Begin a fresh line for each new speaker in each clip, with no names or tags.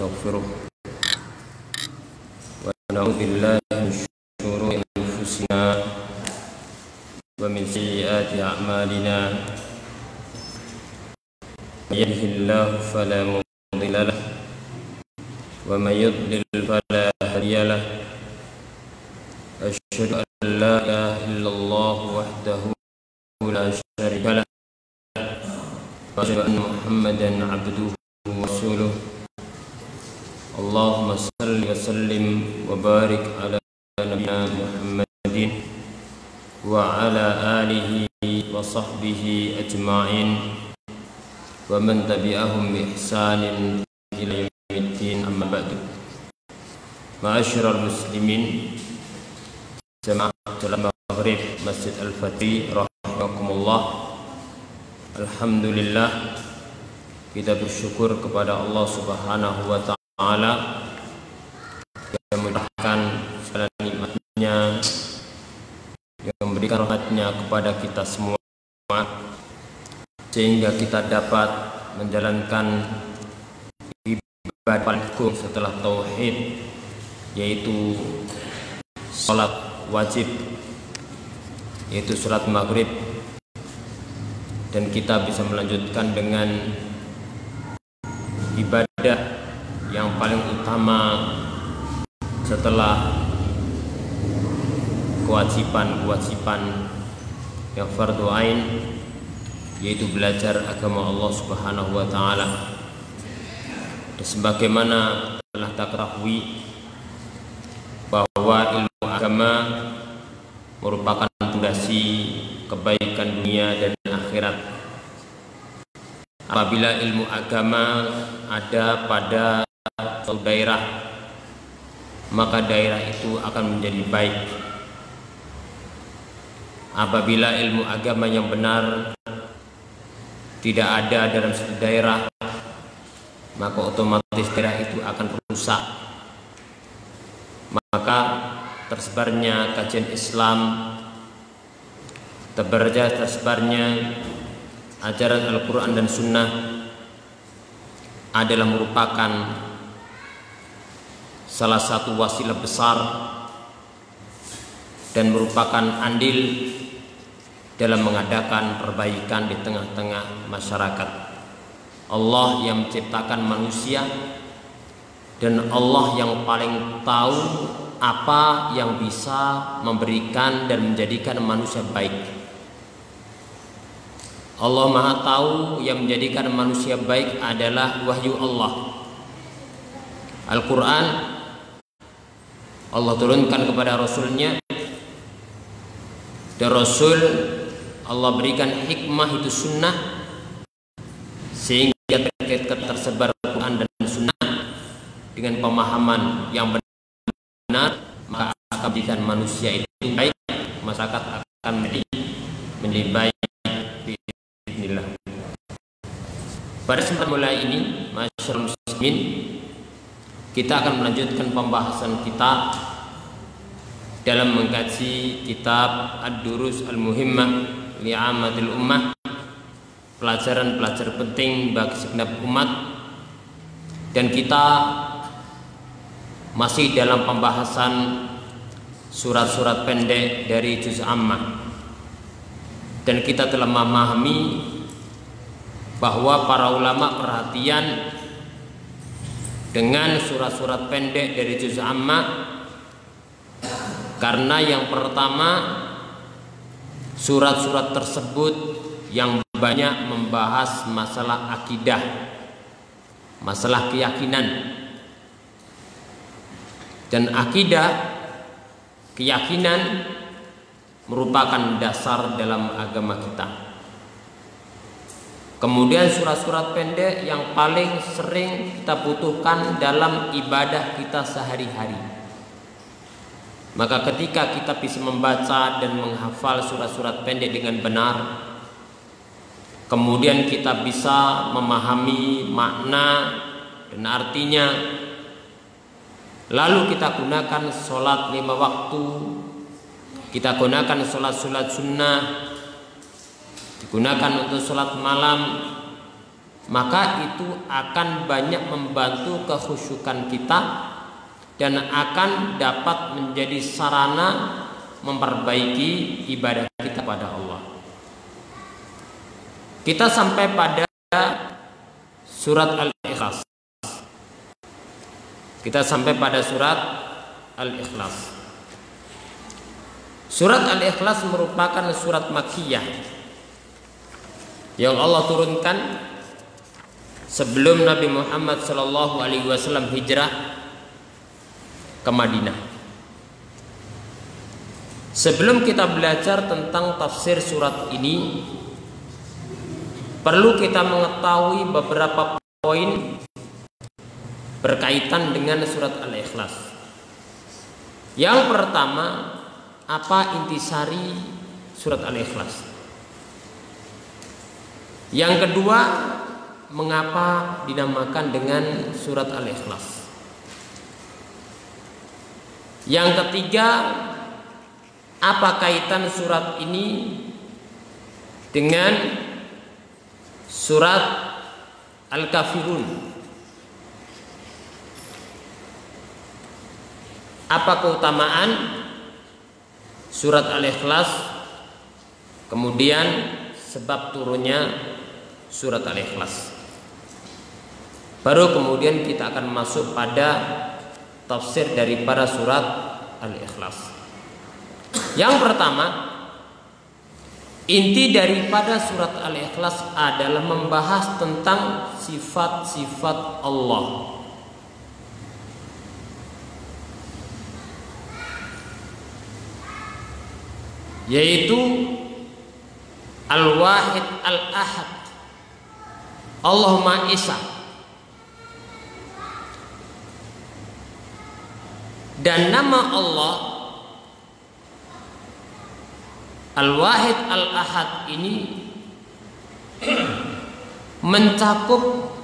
ونستغفره ونعوذ بالله من شرور أنفسنا ومن سيئات أعمالنا من يهده الله فلا مضل له ومن يضلل فلا هادي له أشهد أن لا إله إلا الله وحده لا شريك له وأشهد أن محمدا عبده ورسوله اللهم صل وسلم وبارك على نبينا محمد وعلى آله وصحبه أجمعين ومن تبعهم بإحسان إلى يوم الدين أما بعد. Ma'asyiral muslimin jamaah salat maghrib Masjid Al-Fatih rahimakumullah. Alhamdulillah, kita bersyukur kepada Allah Subhanahu wa taala yang memberikan segala nikmatnya, yang memberikan rahmatnya kepada kita semua, sehingga kita dapat menjalankan ibadah paling agung setelah tauhid, yaitu salat wajib, yaitu salat maghrib, dan kita bisa melanjutkan dengan ibadah yang paling utama setelah kewajiban yang fardhu ain, yaitu belajar agama Allah Subhanahu wa taala. Dan sebagaimana telah kita ketahui bahwa ilmu agama merupakan fondasi kebaikan dunia dan akhirat. Apabila ilmu agama ada pada suatu daerah, maka daerah itu akan menjadi baik. Apabila ilmu agama yang benar tidak ada dalam suatu daerah, maka otomatis daerah itu akan rusak. Maka tersebarnya kajian Islam, tersebarnya ajaran Al-Quran dan Sunnah adalah merupakan salah satu wasilah besar dan merupakan andil dalam mengadakan perbaikan di tengah-tengah masyarakat. Allah yang menciptakan manusia dan Allah yang paling tahu apa yang bisa memberikan dan menjadikan manusia baik. Allah Maha Tahu, yang menjadikan manusia baik adalah wahyu Allah. Al-Quran Allah turunkan kepada Rasulnya, dan Rasul Allah berikan hikmah, itu sunnah, sehingga tersebar Quran dan sunnah dengan pemahaman yang benar, maka akan menjadikan manusia itu baik, masyarakat akan menjadi baik. Bismillah. Pada kesempatan mulai ini, masyaallah muslimin, kita akan melanjutkan pembahasan kita dalam mengkaji kitab Ad-Durus Al-Muhimmah li'amatil ummah, pelajaran-pelajaran penting bagi segenap umat. Dan kita masih dalam pembahasan surat-surat pendek dari juz ammah, dan kita telah memahami bahwa para ulama perhatian dengan surat-surat pendek dari juz ammah, karena yang pertama, surat-surat tersebut yang banyak membahas masalah akidah, masalah keyakinan. Dan akidah, keyakinan merupakan dasar dalam agama kita. Kemudian surat-surat pendek yang paling sering kita butuhkan dalam ibadah kita sehari-hari. Maka ketika kita bisa membaca dan menghafal surat-surat pendek dengan benar, kemudian kita bisa memahami makna dan artinya, lalu kita gunakan sholat 5 waktu, kita gunakan sholat sunnah, digunakan untuk sholat malam, maka itu akan banyak membantu kekhusyukan kita dan akan dapat menjadi sarana memperbaiki ibadah kita pada Allah. Kita sampai pada surat Al-Ikhlas. Kita sampai pada surat Al-Ikhlas. Surat Al-Ikhlas merupakan surat Makkiyah yang Allah turunkan sebelum Nabi Muhammad SAW hijrah ke Madinah. Sebelum kita belajar tentang tafsir surat ini, perlu kita mengetahui beberapa poin berkaitan dengan surat Al-Ikhlas. Yang pertama, apa intisari surat Al-Ikhlas? Yang kedua, mengapa dinamakan dengan surat Al-Ikhlas? Yang ketiga, apa kaitan surat ini dengan surat Al-Kafirun? Apa keutamaan surat Al-Ikhlas? Kemudian sebab turunnya surat Al-Ikhlas. Baru kemudian kita akan masuk pada tafsir daripada surat Al-Ikhlas. Yang pertama, inti daripada surat Al-Ikhlas adalah membahas tentang sifat-sifat Allah. Yaitu Al-Wahid Al-Ahad, Allah Maha Esa. Dan nama Allah Al-Wahid Al-Ahad ini mencakup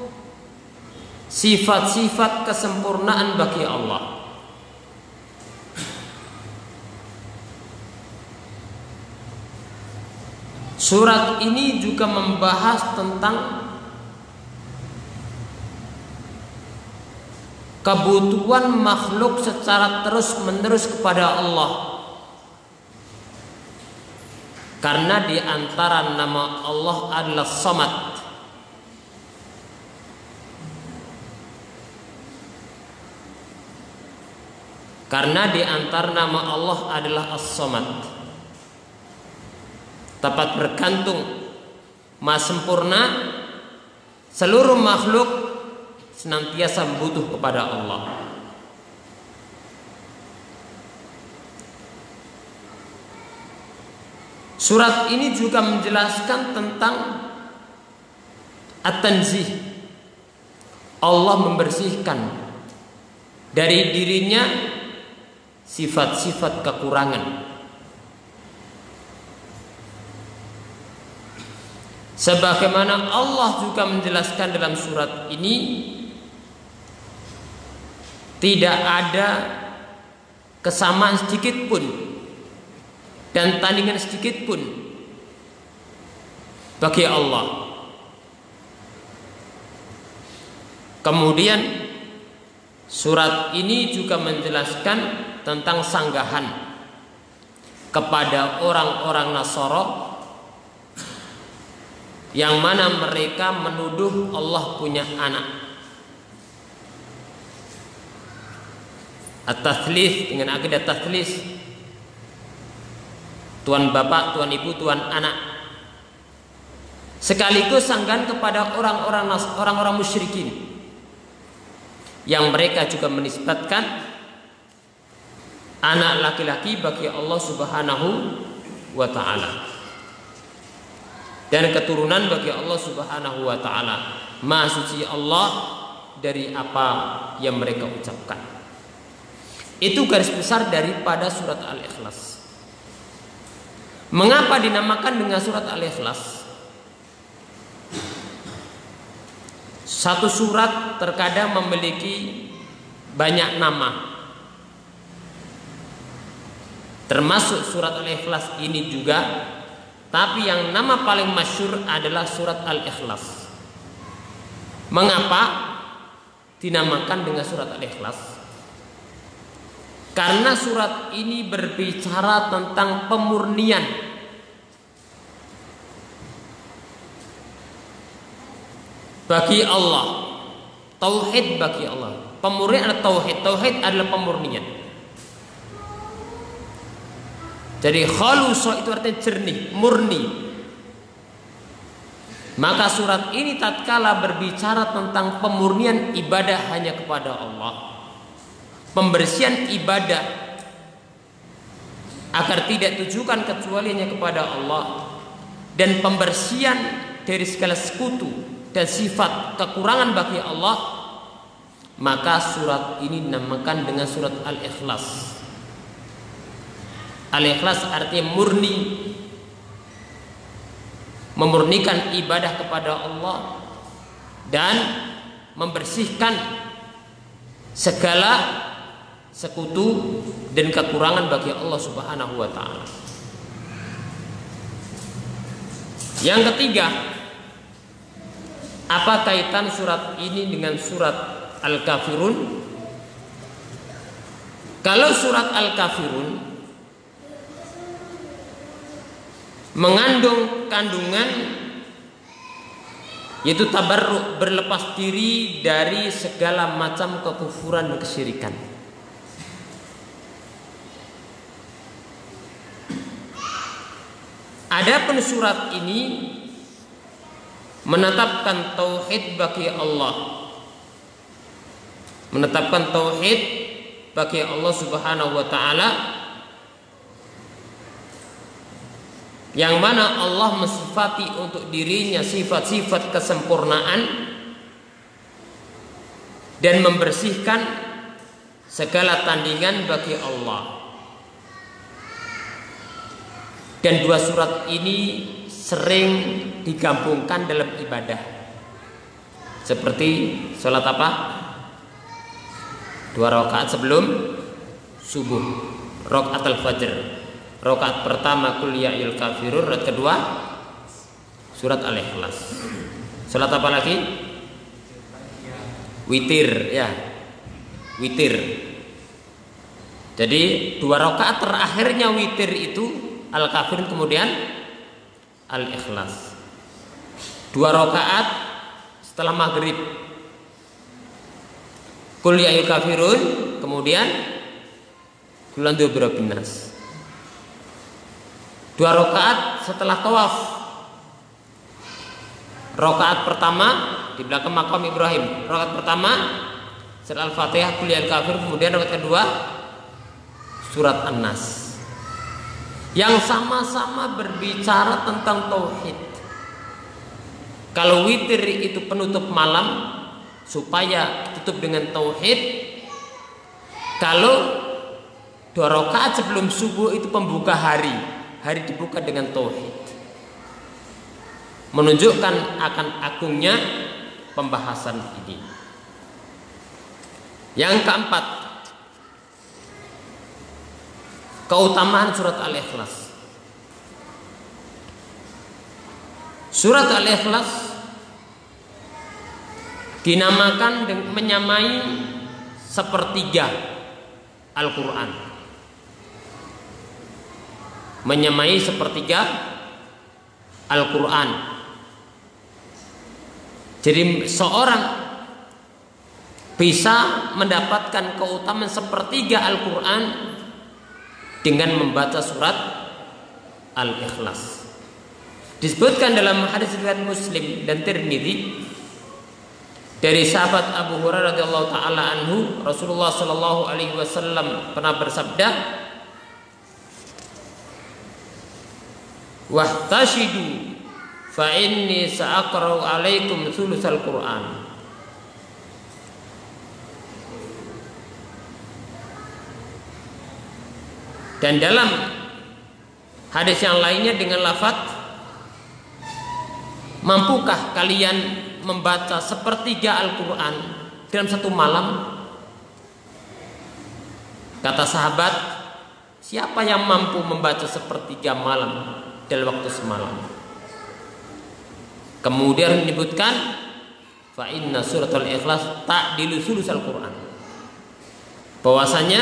sifat-sifat kesempurnaan bagi Allah. Surat ini juga membahas tentang kebutuhan makhluk secara terus-menerus kepada Allah. Karena di antara nama Allah adalah Samad. Karena di antara nama Allah adalah As-Samad, tempat bergantung, Maha sempurna, seluruh makhluk senantiasa butuh kepada Allah. Surat ini juga menjelaskan tentang At-Tanzih. Allah membersihkan dari dirinya sifat-sifat kekurangan. Sebagaimana Allah juga menjelaskan dalam surat ini, tidak ada kesamaan sedikit pun dan tandingan sedikit pun bagi Allah. Kemudian surat ini juga menjelaskan tentang sanggahan kepada orang-orang Nasara yang mana mereka menuduh Allah punya anak. At-Tatslits dengan akidah tatslits, tuan bapak, tuan ibu, tuan anak. Sekaligus sanggahan kepada orang-orang musyrikin yang mereka juga menisbatkan anak laki-laki bagi Allah Subhanahu wa taala dan keturunan bagi Allah Subhanahu wa taala. Maha suci Allah dari apa yang mereka ucapkan. Itu garis besar daripada surat Al-Ikhlas. Mengapa dinamakan dengan surat Al-Ikhlas? Satu surat terkadang memiliki banyak nama, termasuk surat Al-Ikhlas ini juga. Tapi yang nama paling masyhur adalah surat Al-Ikhlas. Mengapa dinamakan dengan surat Al-Ikhlas? Karena surat ini berbicara tentang pemurnian bagi Allah, tauhid bagi Allah. Pemurnian adalah tauhid, tauhid adalah pemurnian. Jadi khalusa itu artinya jernih, murni. Maka surat ini tatkala berbicara tentang pemurnian ibadah hanya kepada Allah, pembersihan ibadah agar tidak tujukan kecuali hanya kepada Allah, dan pembersihan dari segala sekutu dan sifat kekurangan bagi Allah, maka surat ini dinamakan dengan surat Al-Ikhlas. Al-Ikhlas artinya murni, memurnikan ibadah kepada Allah dan membersihkan segala sekutu dan kekurangan bagi Allah Subhanahu wa taala. Yang ketiga, apa kaitan surat ini dengan surat Al-Kafirun? Kalau surat Al-Kafirun mengandung kandungan yaitu tabarruk, berlepas diri dari segala macam kekufuran dan kesyirikan. Adapun surat ini menetapkan tauhid bagi Allah, menetapkan tauhid bagi Allah Subhanahu wa taala, yang mana Allah mensifati untuk dirinya sifat-sifat kesempurnaan dan membersihkan segala tandingan bagi Allah. Dan dua surat ini sering digabungkan dalam ibadah, seperti sholat apa? 2 rakaat sebelum subuh, rakaat al-fajr. Rakaat pertama qul ya ayyuhal kafirun, rakaat kedua surat Al-Ikhlas. Salat apa lagi? Witir, ya. Witir. Jadi 2 rakaat terakhirnya witir itu Al-Kafirun, kemudian Al-Ikhlas. 2 rakaat setelah maghrib qul ya ayyuhal kafirun, kemudian qul a'udzu birabbin nas. 2 rakaat setelah tawaf. Rakaat pertama di belakang makam Ibrahim. Rakaat pertama surat Al-Fatihah qul ya ayyuhal kafirun, kemudian rakaat kedua surat An-Nas. Yang sama-sama berbicara tentang tauhid. Kalau witir itu penutup malam supaya tutup dengan tauhid. Kalau 2 rakaat sebelum subuh itu pembuka hari. Hari dibuka dengan tauhid, menunjukkan akan agungnya pembahasan ini. Yang keempat, keutamaan surat Al-Ikhlas. Surat Al-Ikhlas dinamakan menyamai sepertiga Al-Quran, menyamai sepertiga Al-Quran. Jadi seorang bisa mendapatkan keutamaan sepertiga Al-Quran dengan membaca surat Al-Ikhlas. Disebutkan dalam hadis riwayat Muslim dan Tirmidzi dari sahabat Abu Hurairah radhiyallahu taala anhu, Rasulullah sallallahu alaihi wasallam pernah bersabda, wahtashidu fa inni sa'aqra'u alaikum thulutsal Qur'an. Dan dalam hadis yang lainnya dengan lafaz, mampukah kalian membaca sepertiga Al-Quran dalam satu malam? Kata sahabat, siapa yang mampu membaca sepertiga malam dalam waktu semalam? Kemudian menyebutkan fa inna suratul ikhlas ta'dilu sulusal Quran. Bahwasanya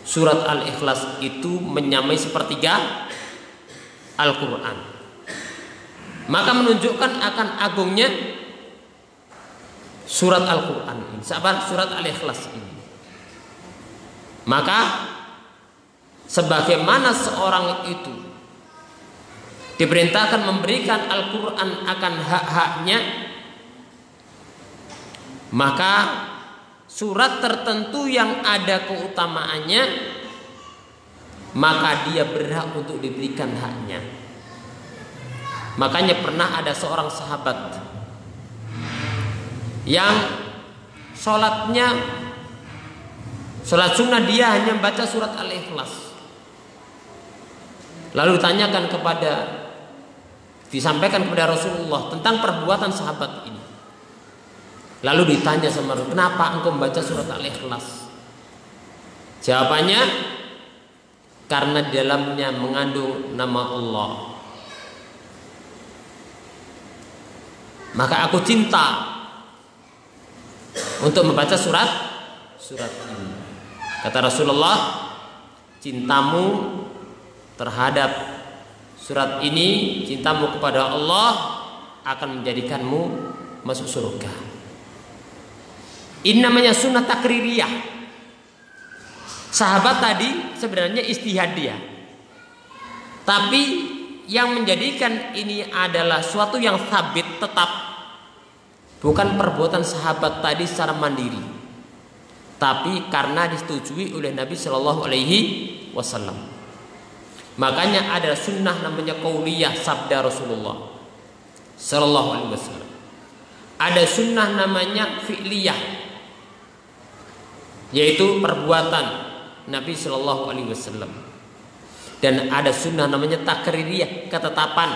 surat Al-Ikhlas itu menyamai sepertiga Al-Quran. Maka menunjukkan akan agungnya surat Al-Quran ini, surat Al-Ikhlas ini. Maka sebagaimana seorang itu diperintahkan memberikan Al-Quran akan hak-haknya, maka surat tertentu yang ada keutamaannya, maka dia berhak untuk diberikan haknya. Makanya pernah ada seorang sahabat yang sholat sunnah dia hanya baca surat Al-Ikhlas. Lalu disampaikan kepada Rasulullah tentang perbuatan sahabat ini. Lalu ditanya sama Rasul, kenapa engkau membaca surat Al-Ikhlas? Jawabannya, karena di dalamnya mengandung nama Allah. Maka aku cinta untuk membaca surat ini. Kata Rasulullah, cintamu terhadap surat ini, cintamu kepada Allah akan menjadikanmu masuk surga. Ini namanya sunnah takririyah. Sahabat tadi sebenarnya ijtihad dia, tapi yang menjadikan ini adalah suatu yang sabit tetap, bukan perbuatan sahabat tadi secara mandiri, tapi karena disetujui oleh Nabi Shallallahu Alaihi Wasallam. Makanya ada sunnah namanya qauliyah, sabda Rasulullah Shallallahu Alaihi Wasallam. Ada sunnah namanya fi'liyah, yaitu perbuatan Nabi Shallallahu Alaihi Wasallam. Dan ada sunnah namanya takririyah, ketetapan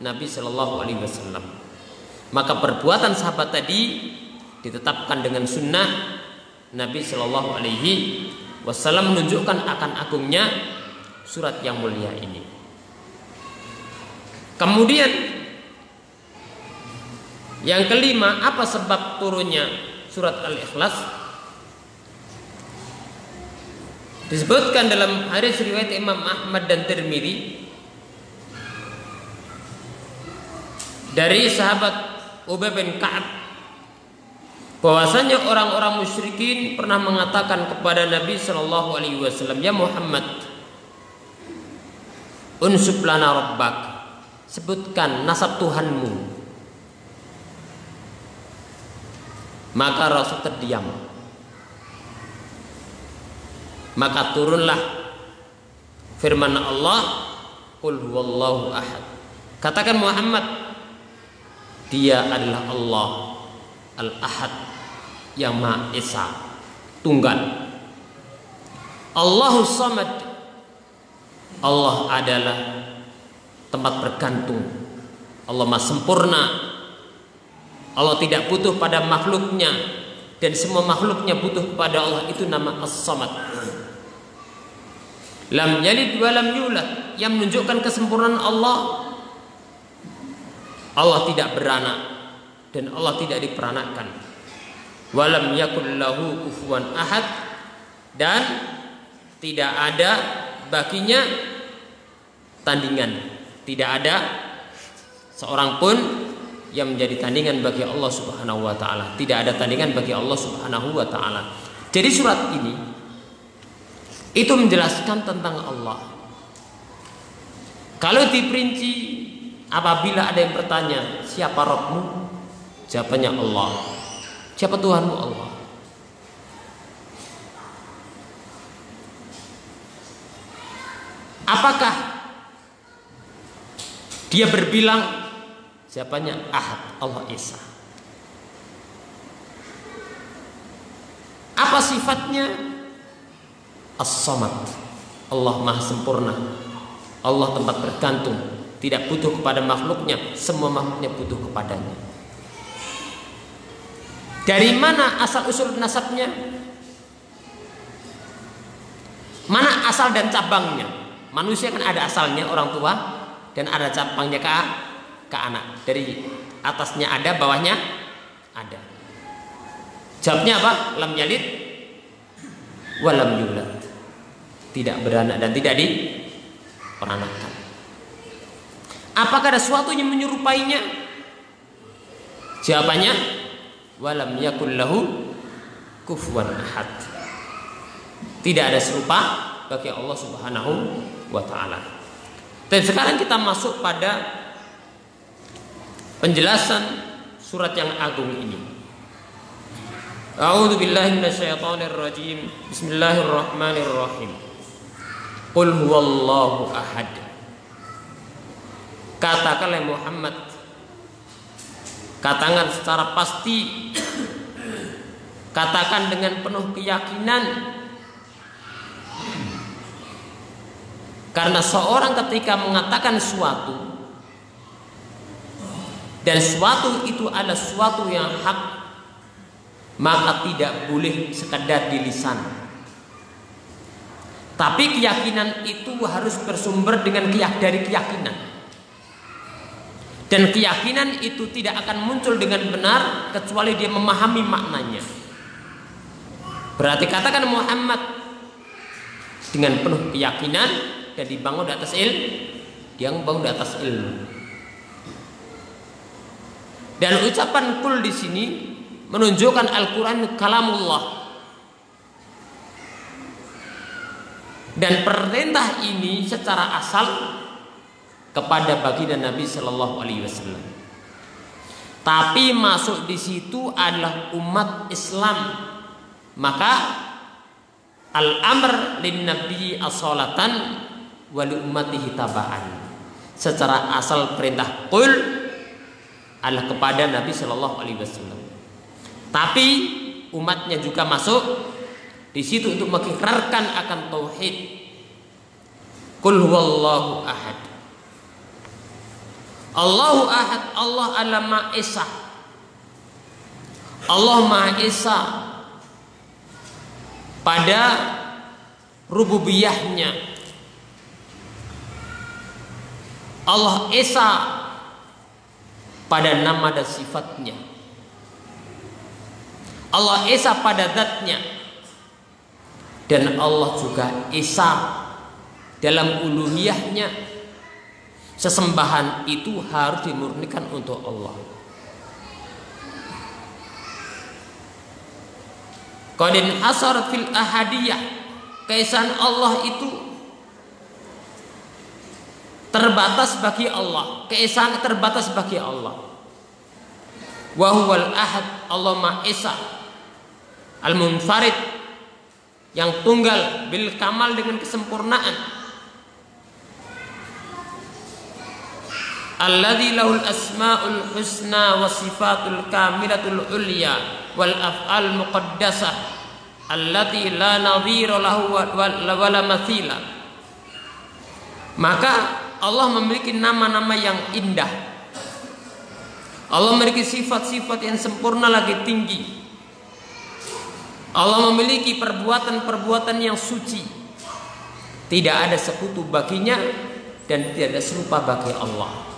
Nabi Shallallahu Alaihi Wasallam. Maka perbuatan sahabat tadi ditetapkan dengan sunnah Nabi Shallallahu Alaihi Wasallam, menunjukkan akan agungnya surat yang mulia ini. Kemudian yang kelima, apa sebab turunnya surat Al-Ikhlas? Disebutkan dalam hadis riwayat Imam Ahmad dan Tirmidzi dari sahabat Ubay bin Ka'ab, bahwasanya orang-orang musyrikin pernah mengatakan kepada Nabi Shallallahu Alaihi Wasallam, ya Muhammad, unsub lana rabbak, sebutkan nasab Tuhanmu. Maka Rasul terdiam. Maka turunlah firman Allah, qul huwallahu ahad. Katakan Muhammad, dia adalah Allah al-ahad, yang maha esa, tunggal. Allahus samad, Allah adalah tempat bergantung. Allah maha sempurna. Allah tidak butuh pada makhluknya, dan semua makhluknya butuh kepada Allah. Itu nama as-samad. Lam yalid wa lam yulad, yang menunjukkan kesempurnaan Allah. Allah tidak beranak dan Allah tidak diperanakkan. Wa lam yakul lahu kufuwan ahad, dan tidak ada baginya tandingan. Tidak ada seorang pun yang menjadi tandingan bagi Allah Subhanahu wa taala. Tidak ada tandingan bagi Allah Subhanahu wa taala. Jadi surat ini itu menjelaskan tentang Allah. Kalau diperinci, apabila ada yang bertanya, siapa Rabbmu? Jawabannya Allah. Siapa Tuhanmu? Allah. Apakah dia berbilang? Jawabannya Ahad, Allah Esa. Apa sifatnya? As-Samad, Allah maha sempurna. Allah tempat bergantung, tidak butuh kepada makhluknya, semua makhluknya butuh kepadanya. Dari mana asal usul nasabnya? Mana asal dan cabangnya? Manusia kan ada asalnya, orang tua, dan ada cabangnya ke anak. Dari Atasnya ada, bawahnya ada. Jawabnya apa? Lam yalid walam yulad. Tidak beranak dan tidak diperanakan. Apakah ada sesuatu yang menyerupainya? Jawabannya walam yakul lahu kufuwan ahad. Tidak ada serupa bagi Allah Subhanahu wa taala. Dan sekarang kita masuk pada penjelasan surat yang agung ini. A'udzu billahi minasyaitonir rajim. Bismillahirrahmanirrahim. Qul huwallahu ahad. Katakanlah Muhammad, katakan secara pasti, katakan dengan penuh keyakinan, karena seorang ketika mengatakan suatu dan suatu itu adalah suatu yang hak, maka tidak boleh sekedar di lisan, tapi keyakinan itu harus bersumber dari keyakinan. Dan keyakinan itu tidak akan muncul dengan benar kecuali dia memahami maknanya. Berarti katakan Muhammad dengan penuh keyakinan dan dibangun di atas ilmu. Dan ucapan kul di sini menunjukkan Al-Quran kalamullah. Dan perintah ini secara asal kepada baginda Nabi Shallallahu Alaihi Wasallam. Tapi masuk di situ adalah umat Islam. Maka al-amr lin nabi as-salatan wa li ummatihi tabaan. Secara asal perintah qul adalah kepada Nabi Shallallahu Alaihi Wasallam. Tapi umatnya juga masuk di situ untuk mengikrarkan akan tauhid. Qul huwallahu ahad. Allahu ahad, Allah adalah Maha Esa. Allah Maha Esa pada rububiyahnya. Allah Esa pada nama dan sifatnya. Allah Esa pada zatnya. Dan Allah juga Esa dalam uluhiyahnya. Sesembahan itu harus dimurnikan untuk Allah. Qadin hasarat fil ahadiyah. Keesaan Allah itu terbatas bagi Allah. Keesaan terbatas bagi Allah. Wa huwal ahad, Allah Maha Esa. Al-munfarid, yang tunggal bil kamal dengan kesempurnaan. Alladzi lahul asmaul husna wa sifatul kamilatul ulya wal af'al muqaddasah allati la nadhira lahu wa la mathila. Maka Allah memiliki nama-nama yang indah. Allah memiliki sifat-sifat yang sempurna lagi tinggi. Allah memiliki perbuatan-perbuatan yang suci. Tidak ada sekutu baginya dan tidak ada serupa bagi Allah.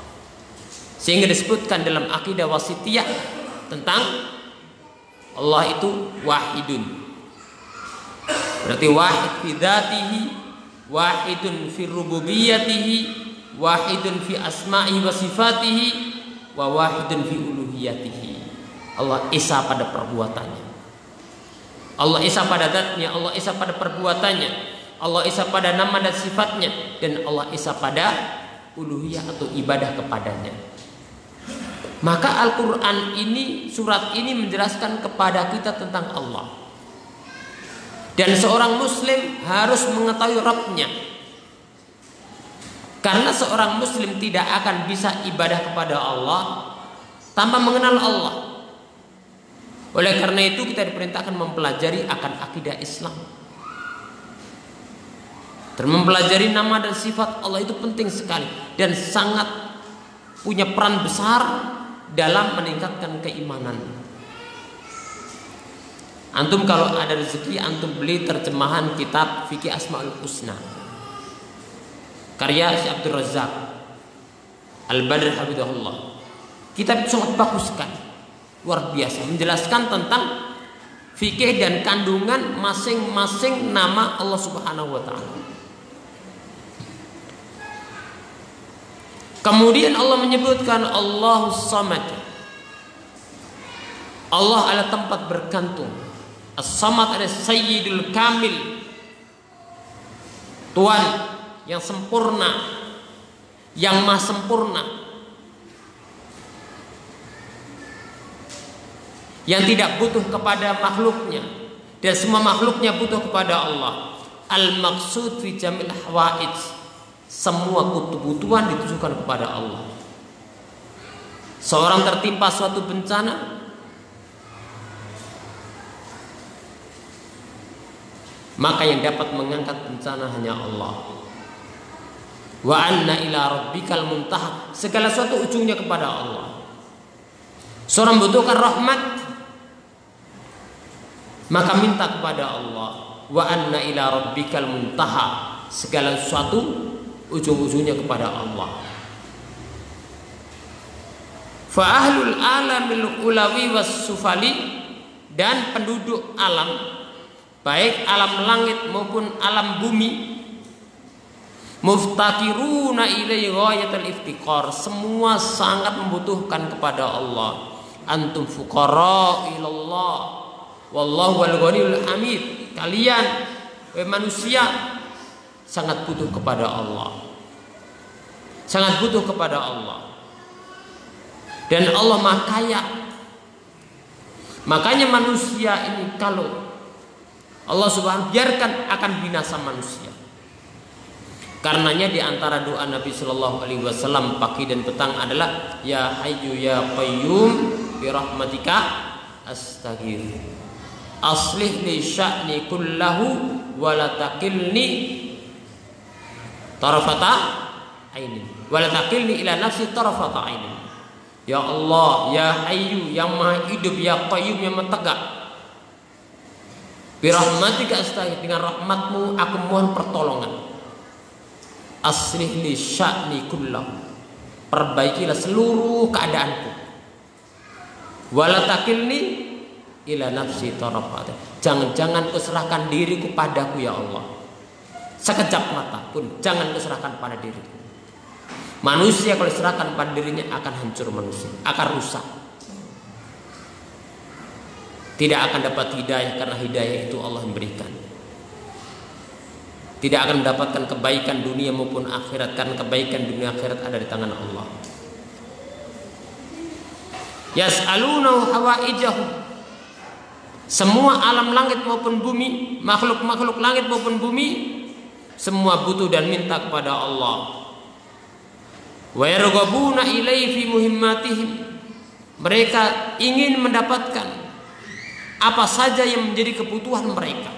Sehingga disebutkan dalam akidah wasitiyah tentang Allah itu wahidun. Berarti wahid fi dzatihi, wahidun fi rububiyyatihi, wahidun fi asma'ihi wa sifatihi, wa wahidun fi uluhiyatihi. Allah Esa pada perbuatannya. Allah Esa pada zatnya, Allah Esa pada perbuatannya, Allah Esa pada nama dan sifatnya, dan Allah Esa pada uluhiyah atau ibadah kepadanya. Maka Al-Quran ini, surat ini menjelaskan kepada kita tentang Allah. Dan seorang muslim harus mengetahui Rabbnya. Karena seorang muslim tidak akan bisa ibadah kepada Allah tanpa mengenal Allah. Oleh karena itu kita diperintahkan mempelajari akan akidah Islam. Dan mempelajari nama dan sifat Allah itu penting sekali dan sangat punya peran besar dalam meningkatkan keimanan. Antum kalau ada rezeki, antum beli terjemahan kitab Fikih Asmaul Husna karya Syekh Abdul Razak Al-Badr Habibullah. Kitab sangat bagus sekali, luar biasa, menjelaskan tentang fikih dan kandungan masing-masing nama Allah Subhanahu wa taala. Kemudian Allah menyebutkan Allahus Samad. Allah adalah tempat bergantung. As-Samad adalah Sayyidul Kamil, Tuhan yang sempurna, yang maha sempurna, yang tidak butuh kepada makhluknya, dan semua makhluknya butuh kepada Allah. Al-maqsud fi jamil hawaij, semua kebutuhan ditujukan kepada Allah. Seorang tertimpa suatu bencana, maka yang dapat mengangkat bencana hanya Allah. Wa anna ila rabbikal muntaha, segala sesuatu ujungnya kepada Allah. Seorang membutuhkan rahmat, maka minta kepada Allah. Wa anna ila rabbikal muntaha, segala sesuatu ujung-ujungnya kepada Allah. Fa ahlul alamil ulawi was sufali, dan penduduk alam, baik alam langit maupun alam bumi, muftakiruna ilaihi ghayatul iftiqar, semua sangat membutuhkan kepada Allah. Antum fuqara ilallah wallahu wal ghaniyul hamid, kalian manusia sangat butuh kepada Allah, sangat butuh kepada Allah, dan Allah maha kaya. Makanya manusia ini, kalau Allah Subhanahu biarkan, akan binasa manusia. Karenanya di antara doa Nabi Shallallahu Alaihi Wasallam pagi dan petang adalah Ya Hayyu Ya Qayyum bi rahmatika astaghfir, aslih li sya'ni kullahu wa la takilni tarafata ainin wa la takilni ila nafsi tarafata ainin. Ya Allah, Ya Hayyu, yang maha hidup, Ya Qayyum, yang maha tegak, bi rahmatika astaghfir, dengan rahmatmu aku mohon pertolongan. Aslih li sya'ni kullahu, perbaikilah seluruh keadaanku. Wala takilni ila nafsi tarafata, jangan kau serahkan diriku padaku ya Allah, sekejap mata pun jangan kau serahkan pada diriku. Manusia kalau diserahkan pada dirinya akan hancur, manusia akan rusak, tidak akan dapat hidayah, karena hidayah itu Allah yang berikan. Tidak akan mendapatkan kebaikan dunia maupun akhirat, karena kebaikan dunia akhirat ada di tangan Allah. Yas'aluna hawaijahum, semua alam langit maupun bumi, makhluk-makhluk langit maupun bumi, semua butuh dan minta kepada Allah. Wa yarghabuna ilaihi fi muhimmatihim, mereka ingin mendapatkan apa saja yang menjadi kebutuhan mereka.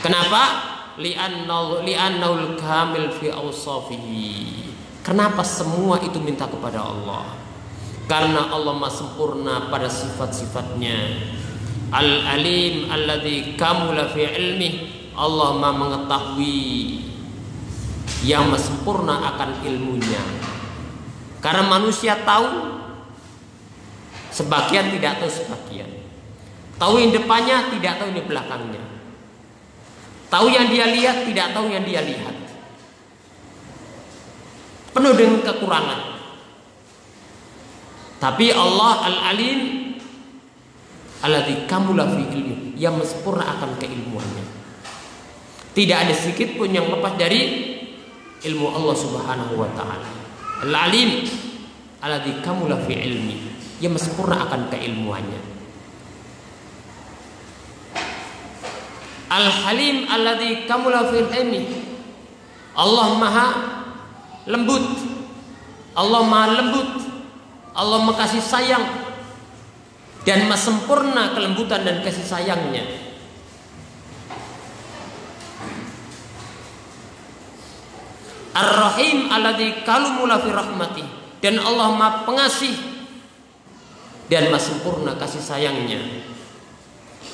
Kenapa? Li'annaul kamil fi awsafihi. Kenapa semua itu minta kepada Allah? Karena Allah maha sempurna pada sifat-sifatnya. Al-alim alladzi kamula fi ilmi, Allah maha mengetahui, yang maha sempurna akan ilmunya. Karena manusia tahu sebagian, tidak tahu sebagian. Tahu yang depannya, tidak tahu yang belakangnya. Tahu yang dia lihat, tidak tahu yang dia lihat. Penuh dengan kekurangan. Tapi Allah Al-Alim alladzi kamula fi ilmi, yang sempurna akan keilmuannya. Tidak ada sedikit pun yang lepas dari ilmu Allah Subhanahu wa taala. Al-Alim alladzi kamula fi ilmi, yang sempurna akan keilmuannya. Al-Halim alladzi kamula fil ilmi, Allah maha lembut, Allah maha lembut, Allah maha kasih sayang, dan maha sempurna kelembutan dan kasih sayangnya. Ar-Rahim alladzi kalumula fi rahmatih, dan Allah maha pengasih dan maha sempurna kasih sayangnya.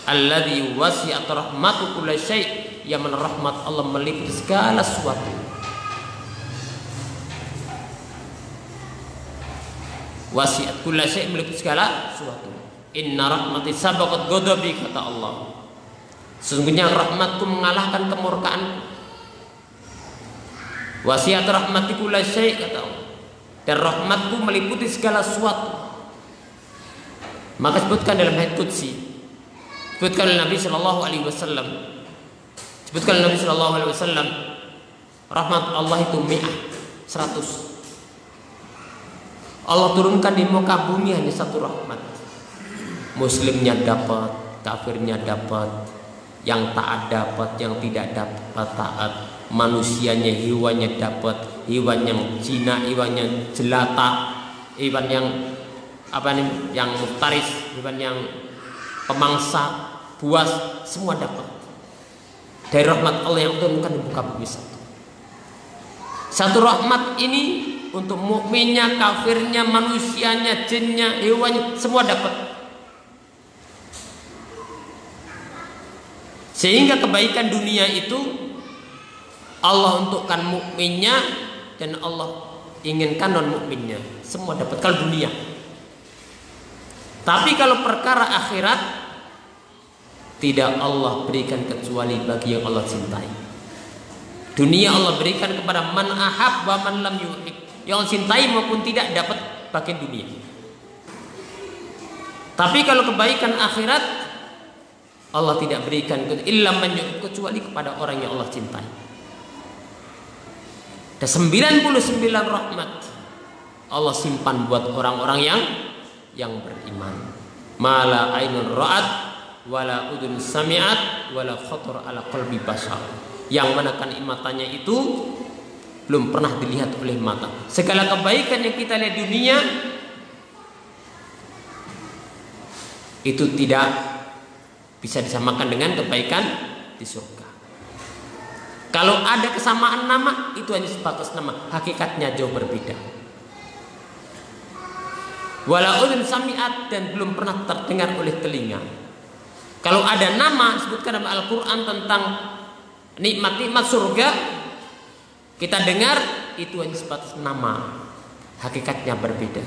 Alladzi wasi'at rahmatu kulli syai', yang mana rahmat Allah meliputi segala sesuatu. Wasi'at kulla syai', meliputi segala sesuatu. Inna rahmati sabaqat ghadabi, kata Allah. Sesungguhnya rahmatku mengalahkan kemurkaanku. Wasi'at rahmati kulla syai', kata Allah. Dan rahmatku meliputi segala sesuatu. Maka sebutkan dalam hadits qudsi, sebutkan oleh Nabi sallallahu alaihi wasallam, sebutkan oleh Nabi sallallahu alaihi wasallam, rahmat Allah itu 100. Allah turunkan di muka bumi hanya satu rahmat. Muslimnya dapat, kafirnya dapat, yang taat dapat, yang tidak dapat taat, manusianya, hewannya dapat, hewan yang Cina, hewan yang jelata, hewan yang yang muftaris, hewan yang pemangsa, buas, semua dapat dari rahmat Allah yang turunkan di muka bumi satu. Satu rahmat ini untuk mukminnya, kafirnya, manusianya, jinnya, hewannya, semua dapat. Sehingga kebaikan dunia itu Allah untukkan mukminnya dan Allah inginkan non mukminnya, semua dapat kalau dunia. Tapi kalau perkara akhirat tidak Allah berikan kecuali bagi yang Allah cintai. Dunia Allah berikan kepada man ahab wa man lam yuhib, yang cintai maupun tidak dapat bagian dunia. Tapi kalau kebaikan akhirat Allah tidak berikan illa man yuhib, kecuali kepada orang yang Allah cintai. Ada 99 rahmat Allah simpan buat orang-orang yang beriman. Mala ainun ra'at wala udun sami'at wala khatar ala qalbi bashar. Yang mana kenikmatannya itu belum pernah dilihat oleh mata. Segala kebaikan yang kita lihat di dunia itu tidak bisa disamakan dengan kebaikan di surga. Kalau ada kesamaan nama, itu hanya sebatas nama, hakikatnya jauh berbeda. Wala udhun sami'at, dan belum pernah terdengar oleh telinga. Kalau ada nama disebutkan dalam Al-Quran tentang nikmat-nikmat surga, kita dengar, itu hanya sebatas nama, hakikatnya berbeda.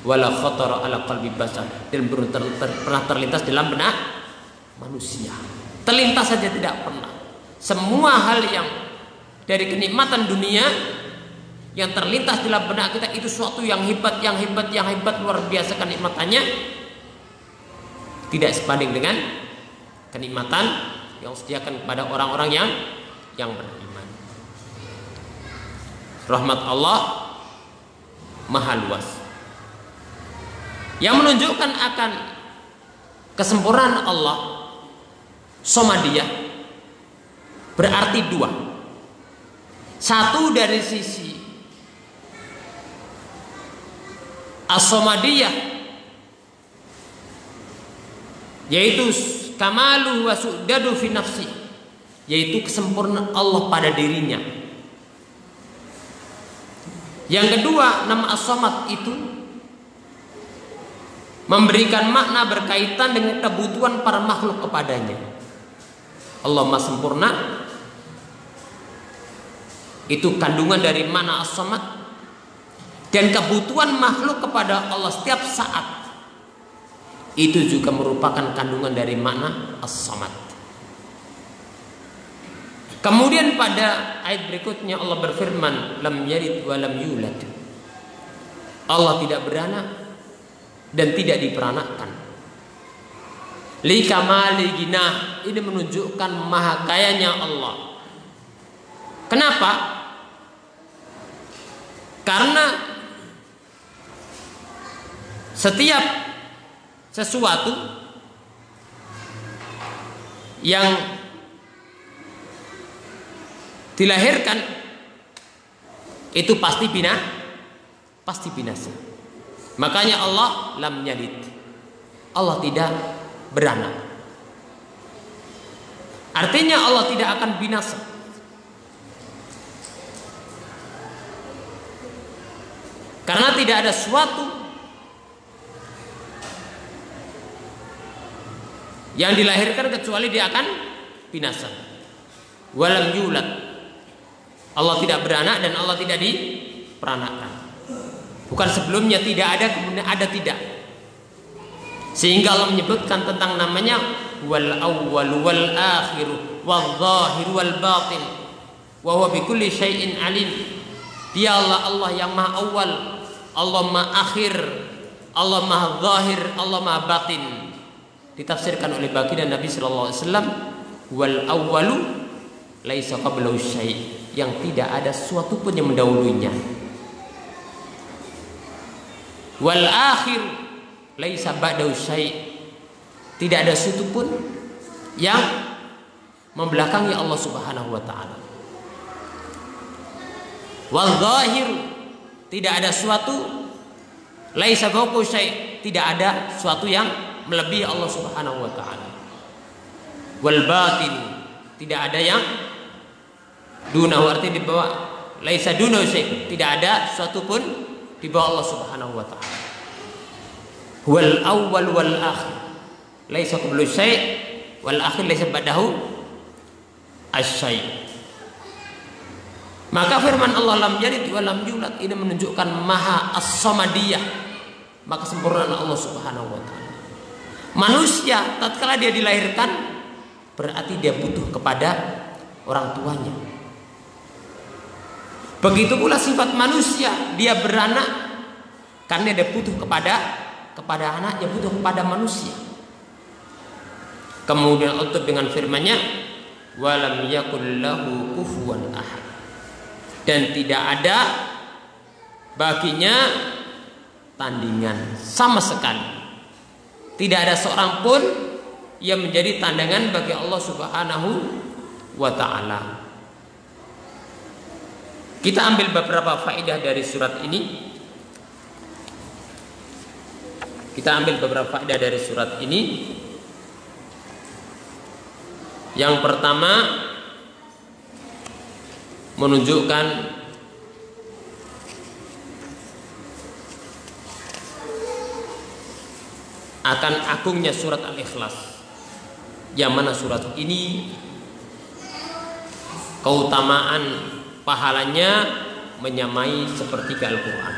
Wala khatara ala qalbi bashar, dan belum pernah terlintas dalam benak manusia. Terlintas saja tidak pernah. Semua hal yang dari kenikmatan dunia yang terlintas dalam benak kita itu suatu yang hebat, luar biasa kenikmatannya, tidak sebanding dengan kenikmatan yang disediakan kepada orang-orang yang beriman. Rahmat Allah maha luas, yang menunjukkan akan kesempurnaan Allah. Somadiyah berarti dua. Satu dari sisi as-somadiyah, yaitu kamalu wa su'dadu fi nafsi, yaitu kesempurnaan Allah pada dirinya. Yang kedua, nama as-somad itu memberikan makna berkaitan dengan kebutuhan para makhluk kepadanya. Allah Maha Sempurna, itu kandungan dari makna as-somad, dan kebutuhan makhluk kepada Allah setiap saat itu juga merupakan kandungan dari makna as-somad. Kemudian pada ayat berikutnya Allah berfirman, lam yalid wa lam yulad. Allah tidak beranak dan tidak diperanakkan. Li kamali ginah, ini menunjukkan maha kayanya Allah. Kenapa? Karena setiap sesuatu yang dilahirkan itu pasti binasa. Makanya Allah lam yalid, Allah tidak beranak. Artinya Allah tidak akan binasa. Karena tidak ada sesuatu yang dilahirkan kecuali dia akan binasa. Walam yulad, Allah tidak beranak dan Allah tidak diperanakkan. Bukan sebelumnya tidak ada kemudian ada tidak. Sehingga Allah menyebutkan tentang namanya wal awwal wal akhir wal zahir wal batin wa huwa bikulli syai'in alim. Dia Allah yang maha awal, Allah maha akhir, Allah maha zahir, Allah maha batin. Ditafsirkan oleh baginda Nabi sallallahu alaihi wasallam, wal awwalu laisa qablahu syai', yang tidak ada sesuatu pun yang mendahulunya. Wal akhir laisa ba'dahu syai', tidak ada sesuatu pun yang membelakangi Allah Subhanahu wa taala. Wal zahir, tidak ada sesuatu, laisa fawqahu syai', tidak ada sesuatu yang melebihi Allah Subhanahu wa taala. Wal batin, tidak ada yang dunahu, artinya di bawah, laisa dunahu syai', tidak ada sesuatu pun di bawah Allah Subhanahu wa taala. Wal awwal wal akhir laisa qablahu syai' wal akhir laisa ba'dahu asy-syai'. Maka firman Allah lam yalid wa lam yulad ini menunjukkan maha as-samadiyah, maka sempurnaan Allah Subhanahu wa taala. Manusia tatkala dia dilahirkan berarti dia butuh kepada orang tuanya. Begitu pula sifat manusia, dia beranak karena dia butuh kepada anaknya, butuh kepada manusia. Kemudian Allah dengan firman-Nya walam yakul lahu kufuwan ahad, dan tidak ada baginya tandingan sama sekali. Tidak ada seorang pun yang menjadi tandangan bagi Allah Subhanahu wa taala. Kita ambil beberapa faedah dari surat ini. Yang pertama menunjukkan akan agungnya surat Al-Ikhlas, yang mana surat ini keutamaan pahalanya menyamai sepertiga Al-Quran.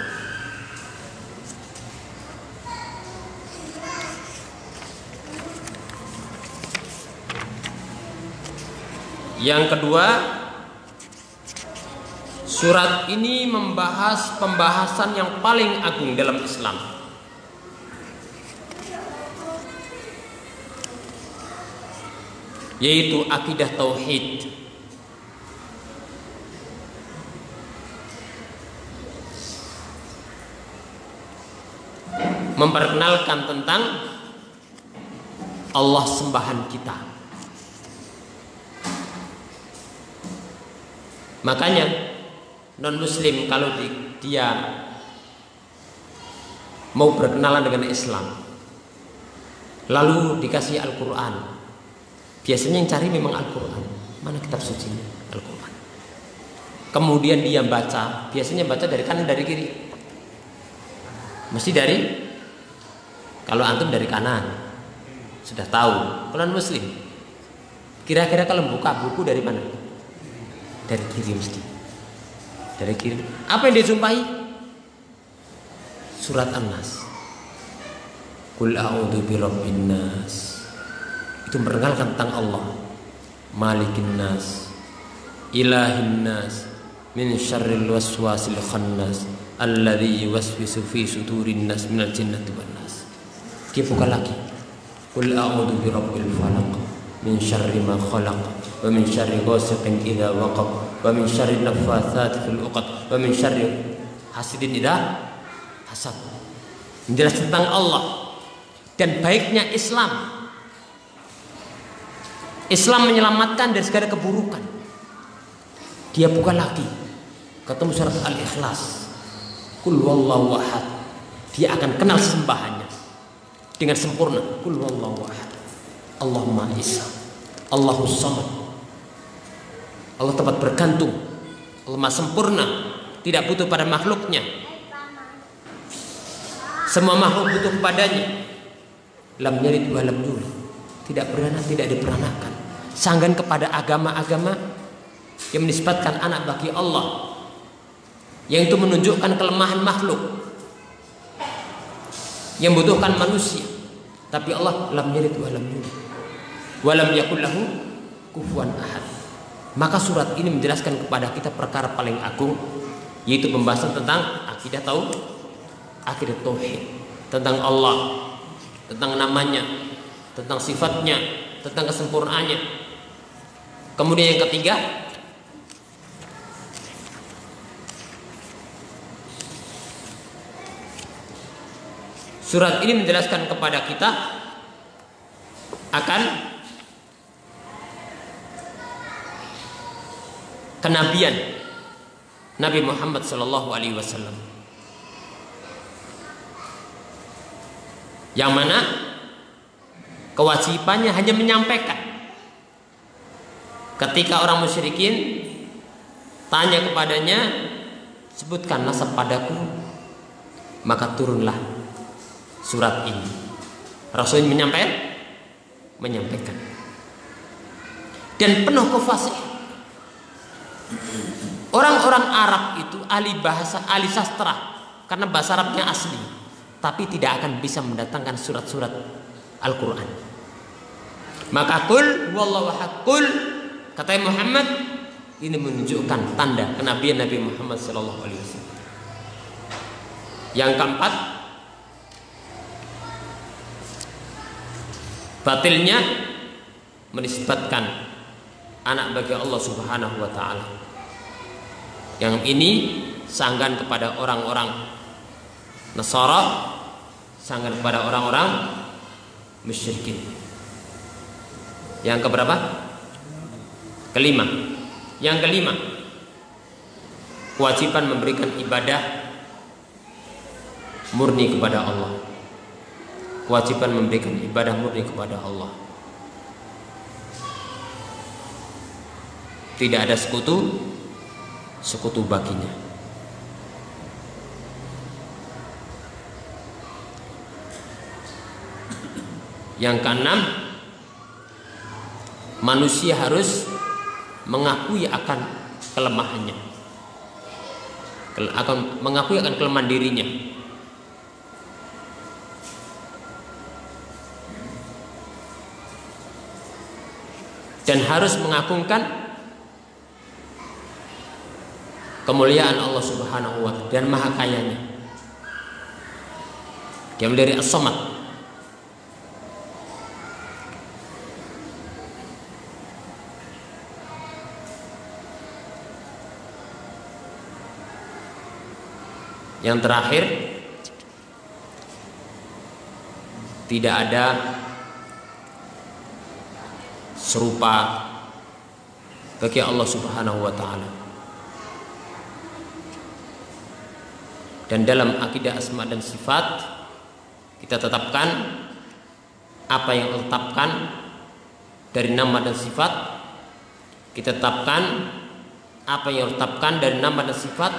Yang kedua, surat ini membahas pembahasan yang paling agung dalam Islam, yaitu akidah tauhid. Memperkenalkan tentang Allah sembahan kita. Makanya non muslim kalau dia mau berkenalan dengan Islam lalu dikasih Al-Quran, biasanya yang cari memang Al-Quran. Mana kitab sucinya? Al-Quran. Kemudian dia baca, biasanya baca dari kanan dari kiri. Mesti dari, kalau antum dari kanan sudah tahu. Kalau non muslim kira-kira kalau buka buku dari mana? Dari kiri mesti. Dari kiri. Apa yang dijumpai? Surat An-Nas. Qul a'udzu birabbin nas. Itu memperkenalkan tentang Allah. Malikin nas, ilahin nas, min syarril waswasil khannas, alladzi yuwaswisu fi sudurin nas minal jinnati wan nas. Dia buka lagi. Qul a'udzu birabbil falaq, min syarri ma khalaq, wa min syarri ghasiqin idza waqab, wa min syarri naffatsati fil 'uqad, wa min syarri hasidin idza hasad. Menjelaskan tentang Allah dan baiknya Islam. Islam menyelamatkan dari segala keburukan. Dia buka lagi, ketemu surat Al-Ikhlas. Qul huwallahu ahad. Dia akan kenal sembahannya dengan sempurna. Qul huwallahu ahad. Allahumma isa. Allahus samad. Allah tempat bergantung. Allah maha sempurna, tidak butuh pada makhluknya. Semua makhluk butuh kepadanya. Lam yalid wa lam yulad. Tidak beranak, tidak diperanakan. Sanggan kepada agama-agama yang menisbatkan anak bagi Allah, yang itu menunjukkan kelemahan makhluk. yang membutuhkan manusia. Tapi Allah lam yalid wa lam yulad wa lam yakul lahu kufuwan ahad. Maka surat ini menjelaskan kepada kita perkara paling agung, yaitu pembahasan tentang akidah tauhid, tentang Allah, tentang namanya, tentang sifatnya, tentang kesempurnaannya. Kemudian yang ketiga, surat ini menjelaskan kepada kita akan kenabian Nabi Muhammad sallallahu alaihi wasallam, yang mana kewajibannya hanya menyampaikan. Ketika orang musyrikin tanya kepadanya, sebutkan nasab padaku, maka turunlah surat ini. Rasul menyampaikan dan penuh kefasihan. Orang-orang Arab itu ahli bahasa, ahli sastra, karena bahasa Arabnya asli, tapi tidak akan bisa mendatangkan surat-surat Al-Quran. Maka qul wallahu haqqul, kata Muhammad, ini menunjukkan tanda kenabian Nabi Muhammad sallallahu alaihi wasallam. Yang keempat, batilnya menisbatkan anak bagi Allah Subhanahu wa taala. Yang ini sanggan kepada orang-orang Nasara, sanggan kepada orang-orang musyrikin. Yang keberapa? Kelima. Yang kelima, kewajiban memberikan ibadah murni kepada Allah. Kewajiban memberikan ibadah murni kepada Allah. Tidak ada sekutu baginya. Yang keenam, manusia harus mengakui akan kelemahannya, mengakui akan kelemahan dirinya. Dan harus mengagungkan kemuliaan Allah Subhanahu wa ta'ala dan maha kayanya. Dia dari As-Samad. Yang terakhir, tidak ada serupa bagi Allah Subhanahu wa ta'ala. Dan dalam akidah asma dan sifat, kita tetapkan apa yang Allah tetapkan dari nama dan sifat. Kita tetapkan apa yang Allah tetapkan dari nama dan sifat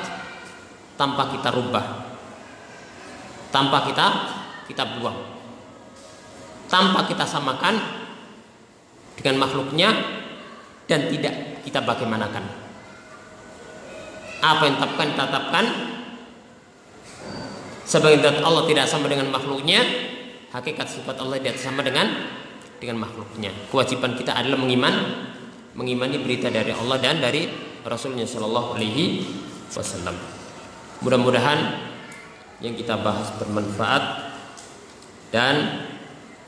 tanpa kita rubah, tanpa kita buang, tanpa kita samakan dengan makhluknya, dan tidak kita bagaimanakan. Apa yang tetapkan kita tetapkan. Sebagian zat Allah tidak sama dengan makhluknya, hakikat sifat Allah tidak sama dengan makhluknya. Kewajiban kita adalah mengimani berita dari Allah dan dari Rasulnya Shallallahu Alaihi Wasallam. Mudah-mudahan yang kita bahas bermanfaat, dan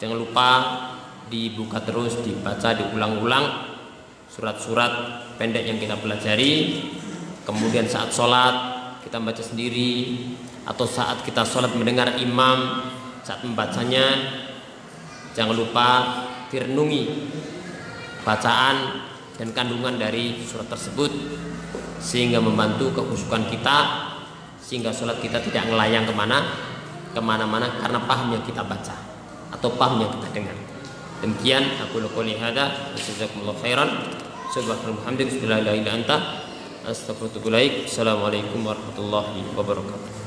jangan lupa dibuka terus, dibaca, diulang-ulang surat-surat pendek yang kita pelajari. Kemudian saat sholat kita baca sendiri, atau saat kita sholat mendengar imam saat membacanya, jangan lupa direnungi bacaan dan kandungan dari surat tersebut, sehingga membantu kekhusyukan kita, sehingga sholat kita tidak ngelayang kemana-mana karena paham yang kita baca atau paham yang kita dengar. Demikian aku qouli hadza, jazakumullahu khairan. Subhanallah, hamdulillah, la ilaha illa anta, astaghfiruka wa atubu ilaik. Assalamualaikum warahmatullahi wabarakatuh.